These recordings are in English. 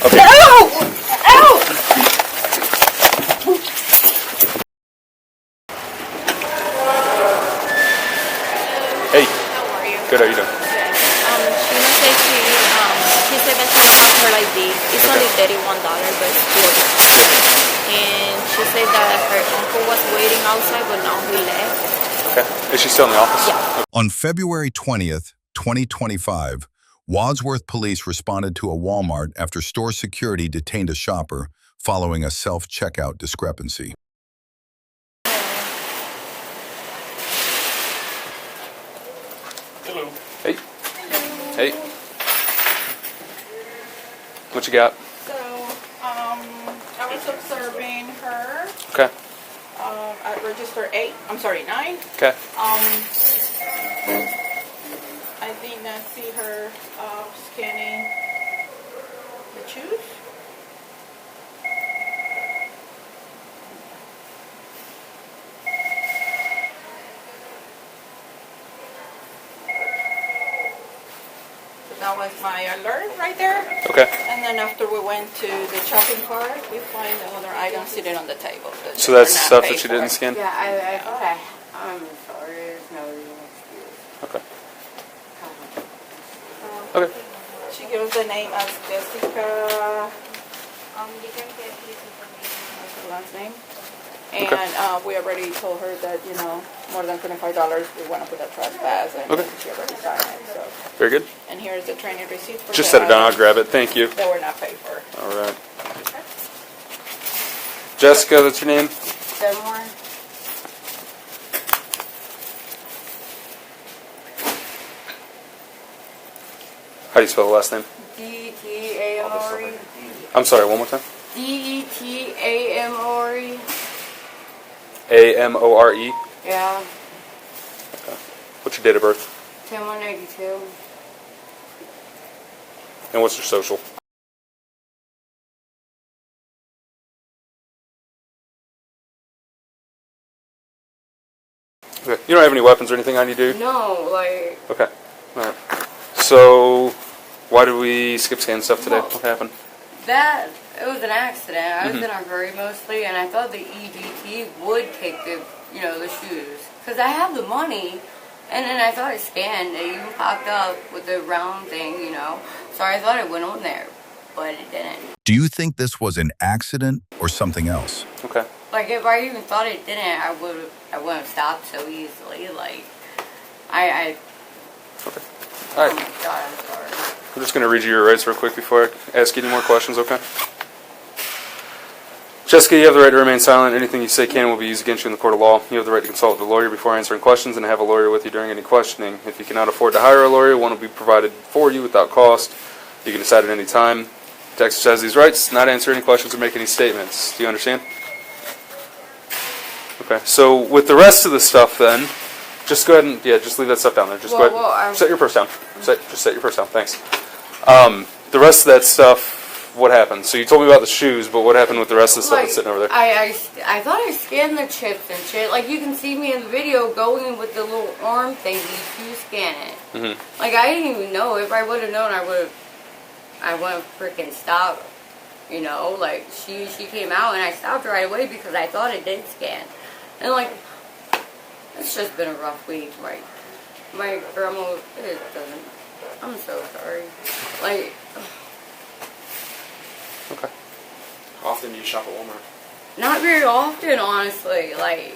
Okay. Ow! Ow! Hey. How are you? Good, how you doing? She said that she lost her ID. It's only $31, but still. And she said that her uncle was waiting outside, but now he left. Okay. Is she still in the office? Yeah. On February 20th, 2025, Wadsworth Police responded to a Walmart after store security detained a shopper following a self-checkout discrepancy. Hello. Hey. Hey. What you got? So, I was observing her Okay. at register 9. Okay. I did not see her scanning the shoes. So that was my alert right there. Okay. And then after we went to the shopping cart, we find another item sitting on the table. So that's were not stuff paid that you for. didn't scan? Yeah, I thought I'm sorry, there's no excuse. Okay. Okay. She gives the name as Jessica. You can get his information. That's her last name. And we already told her that, more than $25, we want to put a trespass, and Okay. she already signed it. So, Very good. and here's the training receipt for Just the set it down. I'll items grab it. Thank you. that were not paid for. All right. Jessica, that's your name? Denmore? How do you spell the last name? D-E-T-A-M-O-R-E. I'm sorry, one more time. D-E-T-A-M-O-R-E. A-M-O-R-E. Yeah. What's your date of birth? 10-192. And what's your social? Okay. You don't have any weapons or anything on you, do you? No, like, Okay. All right. So, why did we skip scan stuff today? Well, What happened? it was an accident. I was in a hurry mostly, and I thought the EDT would take the shoes. Because I have the money, and then I thought it scanned. It even popped up with the round thing, So I thought it went on there, but it didn't. Do you think this was an accident or something else? Okay. Like, if I even thought it didn't, I wouldn't have stopped so easily. Like, I Okay. All oh right. my God, I'm sorry. I'm just going to read you your rights real quick before I ask you any more questions, okay? Jessica, you have the right to remain silent. Anything you say can and will be used against you in the court of law. You have the right to consult with a lawyer before answering questions and have a lawyer with you during any questioning. If you cannot afford to hire a lawyer, one will be provided for you without cost. You can decide at any time to exercise these rights, not answer any questions or make any statements. Do you understand? Okay, so with the rest of the stuff then, just go ahead and, just leave that stuff down there. Just go ahead. Set your purse down. Just set your purse down. Thanks. The rest of that stuff, what happened? So you told me about the shoes, but what happened with the rest of the stuff that's sitting over there? I thought I scanned the chips and shit. Like, you can see me in the video going with the little arm thingy to scan it. Mm-hmm. Like, I didn't even know. If I would have known, I wouldn't freaking stop. Like, she came out and I stopped right away because I thought it did scan. And, like, it's just been a rough week. My grandma, it doesn't. I'm so sorry. Like, Okay. How often do you shop at Walmart? not very often, honestly. Like,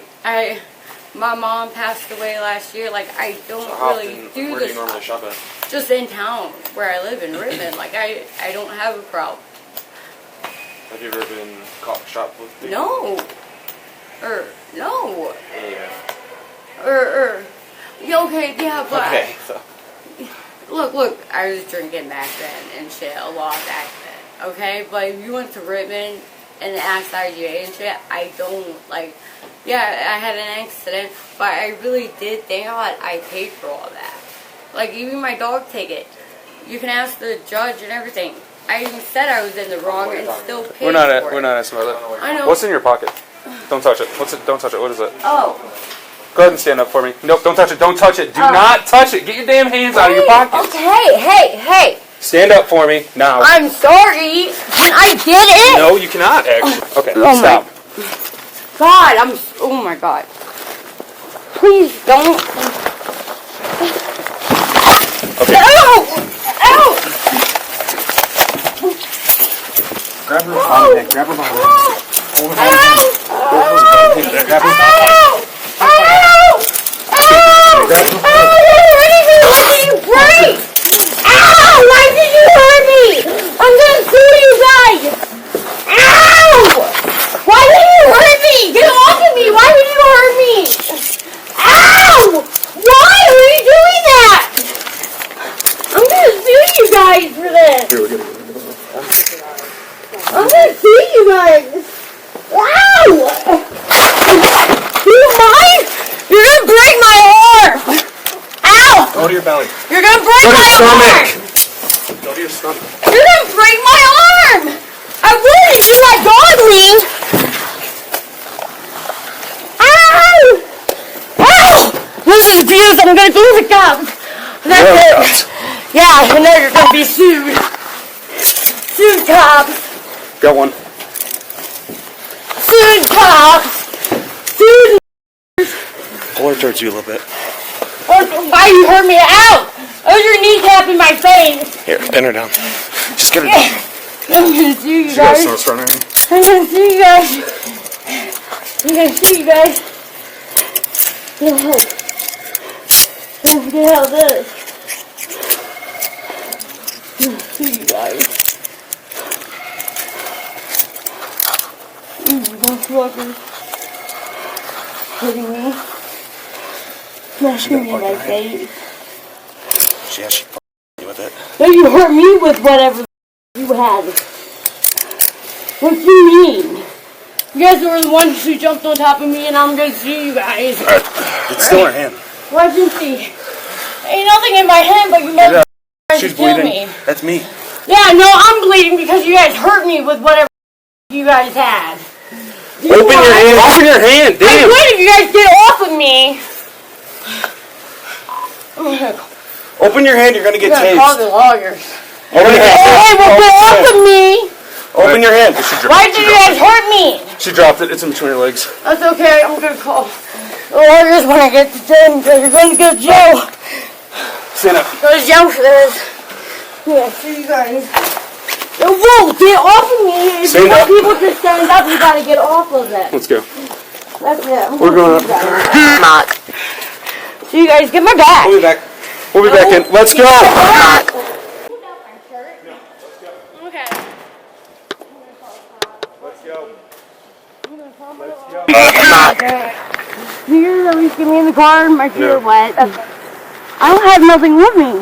my mom passed away last year. Like, I don't So how really often, do where do this you normally shop at? just in town where I live in Richmond. Like, I don't have a problem. Have you ever been caught shoplifting? No. No. Yeah. Yeah, okay, yeah, but Okay, so. look, I was drinking back then and shit, a lot back then, okay? But if you went to Richmond and asked IGA and shit, I don't, like, yeah, I had an accident, but I really did, thank God I paid for all that. Like, even my dog ticket, you can ask the judge and everything. I even said I was in the wrong and still paid We're not for it. asking about that. I know. What's in your pocket? Don't touch it. Don't touch it. What is it? Oh. Go ahead and stand up for me. Nope, don't touch it. Don't touch it. Do not touch it. Get your damn hands out of your pockets. Okay, hey. Stand up for me now. I'm sorry. Can I get it? No, you cannot actually. Okay, Oh stop. God, oh my God. Please don't. Okay. Ow! Ow! Grab her behind the head. Grab her behind the head. Hold her behind the head. Grab her behind the head. Why did you hurt me? I'm gonna sue you guys! Ow! Why did you hurt me? Get off of me! Why did you hurt me? Ow! Why are you doing that? I'm gonna sue you guys for this! I'm gonna sue you guys! Wow! Do you mind? You're gonna break my arm! Ow! Go to your belly. You're gonna break Go to my your stomach. arm! Go to your stomach. You're gonna break my arm! I wouldn't do that godly! Ow! Ow! This is abuse. I'm gonna do the cops. That's it. Yeah, and now you're gonna be sued. Sued cops. Got one. Sued cops. Sued. Pull her towards you a little bit. Why you hurt me? Ow! Oh, your kneecap in my face. Here, pin her down. Just get her Yeah. I'm gonna sue you She got a guys. sore spot on her. I'm gonna see you guys. I'm gonna see you guys. No. Don't forget how this. I'm gonna see you guys. Those fuckers hitting me. Smashing me in my face. Yeah, she f***ed you with it. No, you hurt me with whatever you had. What do you mean? You guys were the ones who jumped on top of me, and I'm gonna sue you guys. It's still her hand. Why didn't she? Ain't nothing in my hand, but you mother trying to She's kill bleeding. me. That's me. Yeah, no, I'm bleeding because you guys hurt me with whatever you guys had. Open your hand. Open your hand. I Damn. would if you guys get off of me. Open your hand, you're gonna get I'm gonna call tased. the lawyers. Open your hand. Hey, well, get off of me. Open your hand. Why did you guys hurt me? She dropped it. It's in between her legs. That's okay. I'm gonna call the lawyers when I get to jail because you're gonna go to jail. Stand up. Go to jail for this. Yeah, see you guys. No, whoa, get off of me. If you Stand want up. people to stand up, you gotta get off of it. Let's go. That's it. We're going up. Not. So you guys get my back. We'll be back. We'll be back in. Let's go. Okay. Let's go. You guys at least get me in the car and my feet are wet. I don't have nothing with me.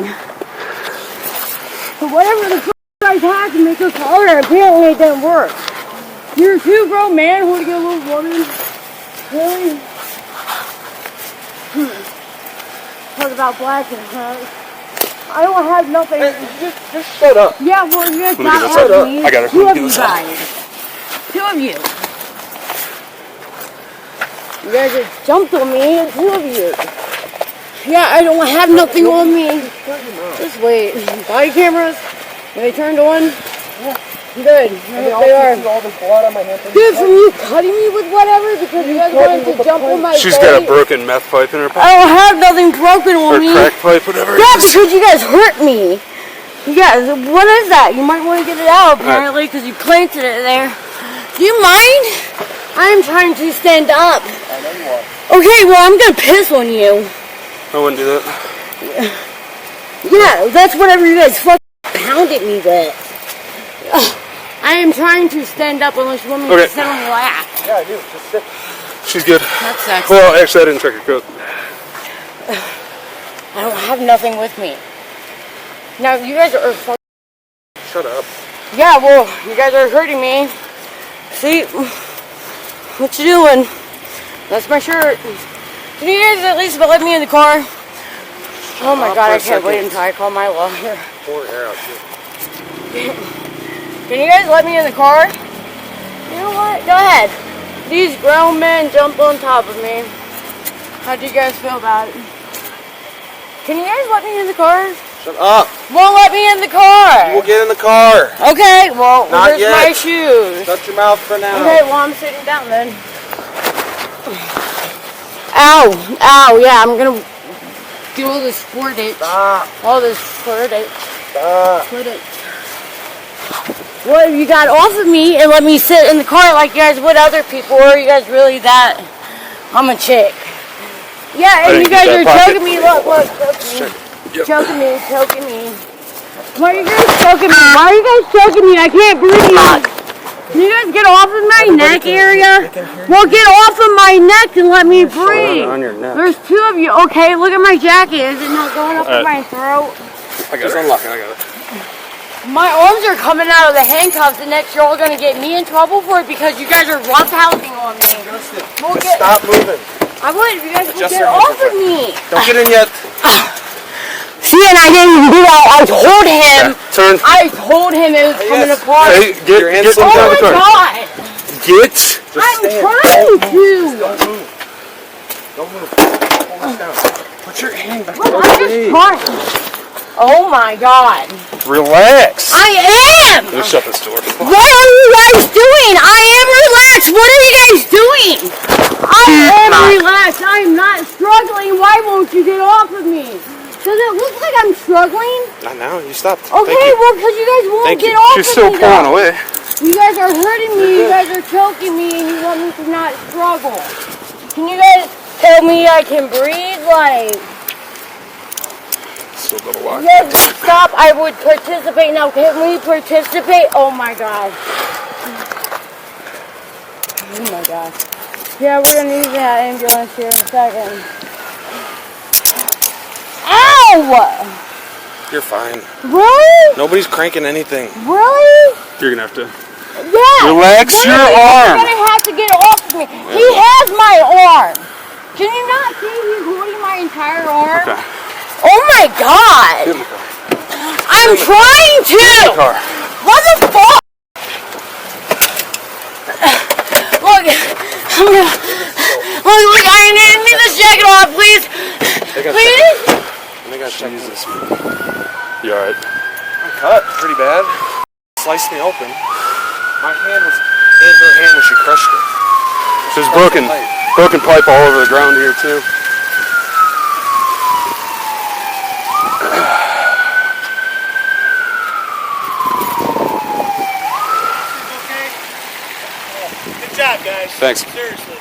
But whatever the f*** you guys had to make us harder, apparently it didn't work. You're too grown man who to get a little woman. Really? Talk about black and white. I don't have nothing. Just shut up. Yeah, well, you guys me got get this help out. me. I got it. Two Let of me you get this out. guys. Two of you. You guys just jumped on me, and two of you. Yeah, I don't have nothing on me. Just wait. Body cameras, when they turned on, good. They are. all this blood on my hand. Good from you cutting me with whatever because you guys wanted to jump on my She's face. got a broken meth pipe in her pipe. I don't have nothing broken on Or me. crack pipe, whatever. Yeah, because you guys hurt me. Yeah, what is that? You might want to get it out apparently because you planted it there. Do you mind? I am trying to stand up. I know you are. Okay, well I'm gonna piss on you. I wouldn't do that. Yeah, that's whatever you guys fucking pounded me with. Ugh. I am trying to stand up unless you want me to sit on your lap. Yeah, I do. Just sit. She's good. That's sexy. Well, actually, I didn't check her coat. I don't have nothing with me. Now you guys are fucking. Shut up. Yeah, well, you guys are hurting me. See? What you doing? That's my shirt. Can you guys at least let me in the car? Oh my god, I can't wait until I call my lawyer. Pour air out too. Can you guys let me in the car? You know what? Go ahead. These grown men jumped on top of me. How do you guys feel about it? Can you guys let me in the car? Shut up. Won't let me in the car. We'll get in the car. Okay, well, Not here's yet. my shoes. Shut your mouth for now. Okay, well, I'm sitting down then. Ow, ow, yeah, I'm gonna do all this footage. Stop. All this footage. Stop. Footage. What if you got off of me and let me sit in the car like you guys would other people? Or are you guys really that? I'm a chick. Yeah, and you guys are choking me. Look, choking me. Choking me. Why are you guys choking me? Why are you guys choking me? I can't breathe. Can you guys get off of my neck area? Well, get off of my neck and let me breathe. On your neck. There's two of you. Okay, look at my jacket. Is it not going up in my throat? I got it. Unlock it. I got it. My arms are coming out of the handcuffs, and next you're all going to get me in trouble for it because you guys are roughhousing on me. Stop moving. I would if you guys would get off of me. Don't get in yet. See, and I didn't even do that. I told him. Turn. I told him it was coming apart. Hey, get oh out of the car. my God. Get. I'm trying to. Don't move. Hold this down. Put your hand back Look, on I'm the just trying. Oh my God. Relax. I am. Let me shut this door. What are you guys doing? I am relaxed. What are you guys doing? I am relaxed. I am not struggling. Why won't you get off of me? Does it look like I'm struggling? Not now. You stopped. Okay, well, because you guys won't get off of me. She's still pulling away. You guys are hurting me. You guys are choking me, and you want me to not struggle. Can you guys tell me I can breathe? Like, Still double lock. you guys would stop. I would participate. Now, can we participate? Oh my God. Oh my God. Yeah, we're gonna use that ambulance here in a second. Ow! You're fine. Really? Nobody's cranking anything. Really? You're gonna have to. Yeah. Relax your arm. You're gonna have to get off of me. He has my arm. Can you not see he's holding my entire arm? Okay. Oh my God. Get in the car. I'm trying to. Car. What the fuck? Look, look, I need this jacket off, please. Please? I got Jesus. You alright? I'm cut pretty bad. Sliced me open. My hand was in her hand when she crushed it. There's broken pipe all over the ground here too. Good job, guys. Thanks. Seriously.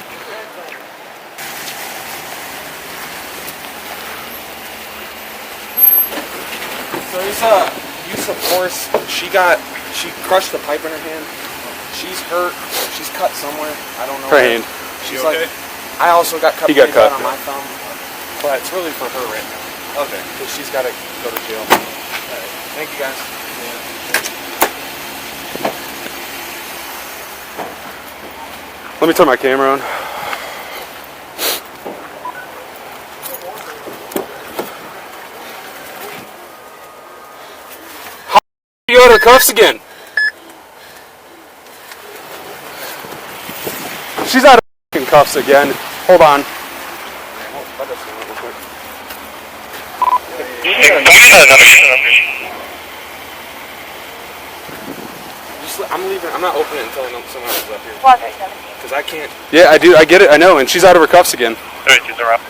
So use of force. She crushed the pipe in her hand. She's hurt. She's cut somewhere. I don't know. Her hand. She's You okay? like, I also got cut. He got pretty bad cut. on my thumb, but it's really for her right now. Okay. Because she's got to go to jail. All right. Thank you guys. Let me turn my camera on. You out of cuffs again. She's out of fucking cuffs again. Hold on. I'm leaving. I'm not opening it until I know someone else is up here. Because I can't. Yeah, I do. I get it. I know. And she's out of her cuffs again. Alright, she's around.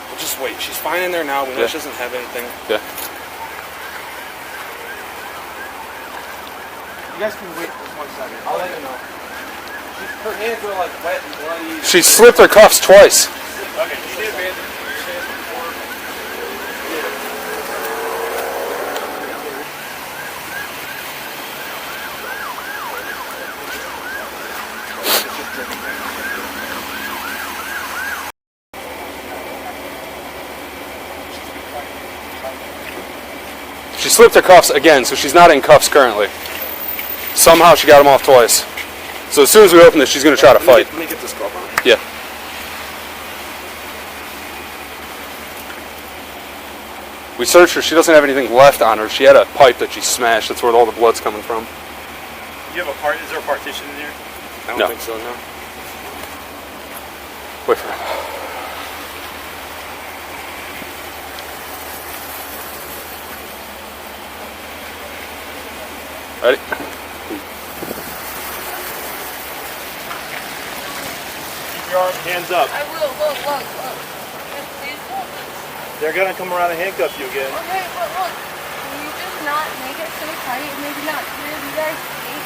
We'll just wait. She's fine in there now. We know she doesn't have anything. Yeah. You guys can wait just 1 second. I'll let you know. Her hands were like wet and bloody. She slipped her cuffs twice. Okay, she did abandon before. She slipped her cuffs again, so she's not in cuffs currently. Somehow she got them off twice. So as soon as we open this, she's going to try to fight. Let me get this glove on. Yeah. We searched her. She doesn't have anything left on her. She had a pipe that she smashed. That's where all the blood's coming from. You have a part? Is there a partition in here? I don't No. think so, no. Wait for her. Ready? Keep your hands up. I will. Look. Just please look. They're gonna come around and handcuff you again. Okay, but look. Can you just not make it so tight? Maybe not clear you guys see?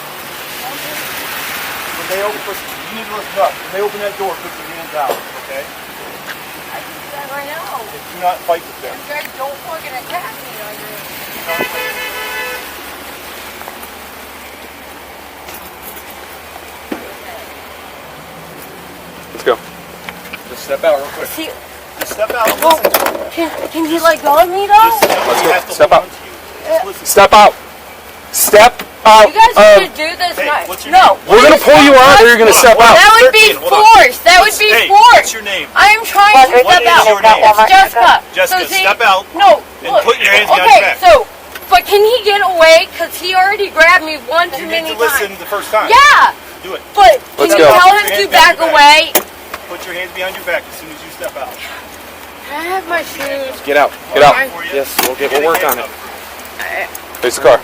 When they open, you need to listen up. When they open that door, put your hands out, okay? I can do that right now. Do not fight with them. You guys don't fucking attack me like this. Let's go. Just step out real quick. See, Just step out. oh, can he let go of me though? Let's You go. have to Step hold out. on to you. Just listen. Step out. Step out. You guys of- need to do this. Hey, not, what's your no. name? We're gonna pull you out, or you're gonna step out. That would be 13, hold on. force. That would be Hey, force. what's your name? I am trying to What step is out. your name? It's Jessica. Jessica, So see- step out No. and look, put your hands behind okay, your back. so, but can he get away? Because he already grabbed me one too You many need to listen times. the first time. Yeah, Do it. but Let's can you go. tell Put him your to hands back behind your away? Put your hands behind your back as soon as you step out. Can I have my shoes? Get out. Get out. For you. Yes, we'll You're work on getting it. handcuffed. Face the car.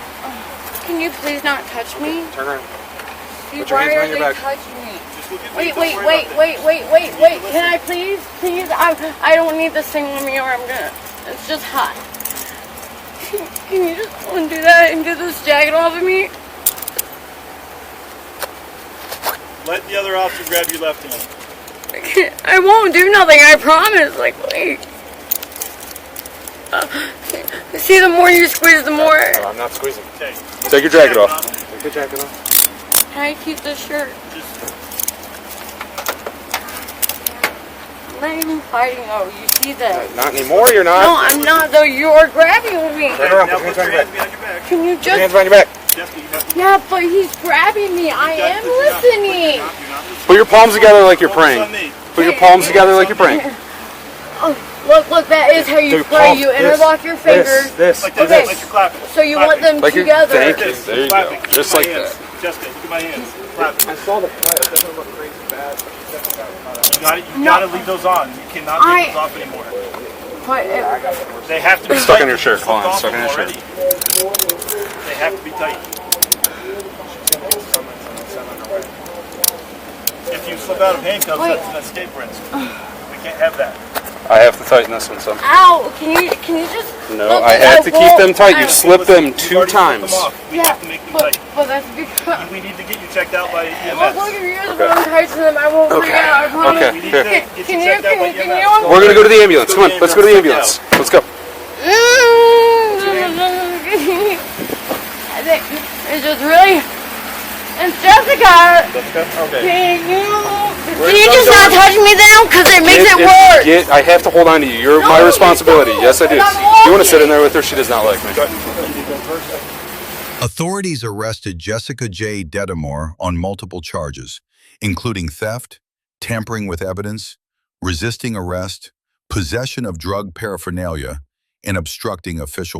Can you please not touch me? Turn around. See, Put your why hands are behind your they back. touching me? Just look at me. Wait, Don't wait, worry wait, about wait, wait, wait, You wait. need to Can I please? Please, I don't need this thing on me or I'm gonna, it's just hot. Can you just undo that and get this jacket off of me? it. Let the other officer grab your left hand. I won't do nothing, I promise. Like, wait. See, the more you squeeze, the more. No, I'm not squeezing. Okay. Take your jacket off. Take the jacket off. Can I keep this shirt? Just I'm not even fighting though, you see that? Not anymore, you're No, not. I'm not though, you are grabbing me. Turn around, now put put your your hands hands behind your back. Can you Put your hands just. behind your back. Jessica, you have to. Yeah, but he's grabbing me. I am listening. You're not listening. Put your palms together like you're Focus on praying. me. Put your palms together like you're praying. Oh, look, that is how you Dude, pray. palm, You this, interlock your fingers. This. Like this, Okay. like you're clapping. So you want them Like you're- together. thank Like you. this, There you clapping. go. Look Just at my like hands. that. Jessica, look at my hands. Clapping. I saw the cut. It doesn't look crazy bad. You gotta leave those on. You cannot take those off anymore. But They have to be Stuck tight. on your shirt. You Hold on, slipped stuck on off your them shirt. already. They have to be tight. If you slip out of handcuffs, Wait. that's an escape risk. We can't have that. I have to tighten this one some. ow, can you just? No, look, I have to keep them tight. You I- slipped them You've 2 already slipped times. them off. We Yeah, have to make them but tight. that's because. We need to get you checked out by Look, EMS. if you're the one tight to them, I won't freak out. I promise. Okay. We need Here. to get you Can you? checked out by Can EMS. you? We're gonna go to the ambulance. Come on, let's go to the ambulance. Let's go. It's just really. It's Jessica. Okay. Can you just not touch me then? Because it makes it worse. I have to hold on to you. You're my No, you responsibility. don't. Yes, I do. And I'm You want to sit in walking. there with her? She does not like me. Authorities arrested Jessica J. Dedamore on multiple charges, including theft, tampering with evidence, resisting arrest, possession of drug paraphernalia, and obstructing official